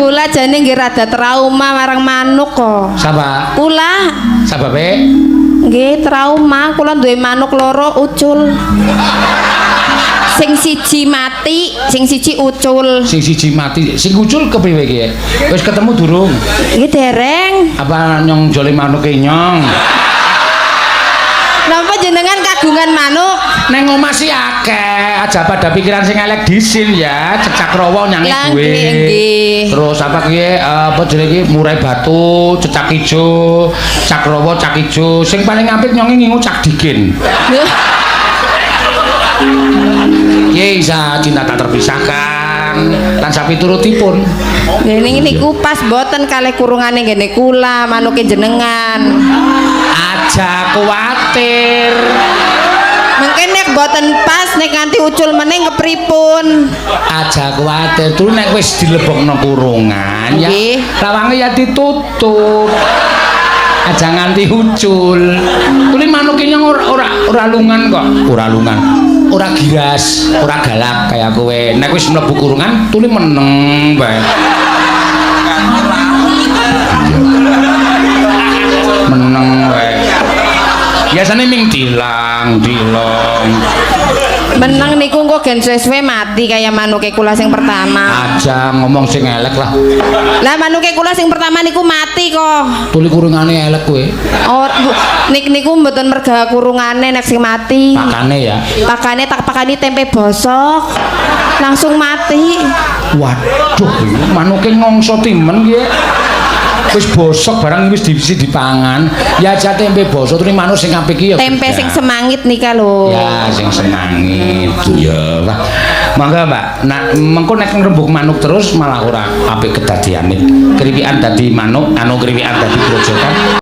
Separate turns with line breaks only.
Kula jane nggih rada trauma marang manuk kok.
Sapa?
Kula
Sababe?
nggih trauma, kula duwe manuk loro ucul. Sing siji mati, sing siji ucul.
Sing siji mati, sing ucul kepriwe iki? Wis ketemu durung?
Nggih dereng.
Apa nyong jole manuke nyong?
Napa jenengan kagungan manuk?
Neng omah sih akeh, aja pada pikiran sing elek disin ya, cecak rawa nyangi
Lah,
duwe.
nggih.
Terus apa ki apa jenenge iki murai batu, cecak ijo, cak rawa, cak ijo. Sing paling apik nyongi ngingu cak dikin. Ye isa cinta tak terpisahkan lan sapi turutipun.
Nggih niku pas boten kalih kurungane ngene kula manuke jenengan.
Aja kuwatir.
Mungkin nek boten pas nek nganti ucul meneh ngepripun.
Aja kuwatir, terus nek wis dilebokno kurungan ya
Nggih.
lawange ya ditutup. Aja nganti ucul. Kuli manuke nyong ora lungan kok. Ora lungan. Ora giras, ora galak kaya kowe. Nek wis mlebu kurungan, tuli meneng bae. Meneng wae. Biasane ming dilong.
Meneng niku engko gen suwe mati kaya manuke kula sing pertama.
Aja ngomong sing elek lah.
Lah manuke kula sing pertama niku mati kok.
Tuli kurungane elek kowe.
Oh, niku mboten merga kurungane nek sing mati.
Pakane ya.
Pakane tempe bosok. Langsung mati.
Waduh, manuke ngongso timen ki. Wis bosok barang wis dipangan. Ya aja tempe bosok terus manuk sing apik iki ya.
Tempe
beda.
sing semangit nika lho.
Ya sing semangit. Ya, Pak. Mangga, Mbak. Nah, mengko nek ngrembug manuk terus malah ora apik kedadiane. Kriwikan dadi manuk, anu kriwikan dadi grojogan.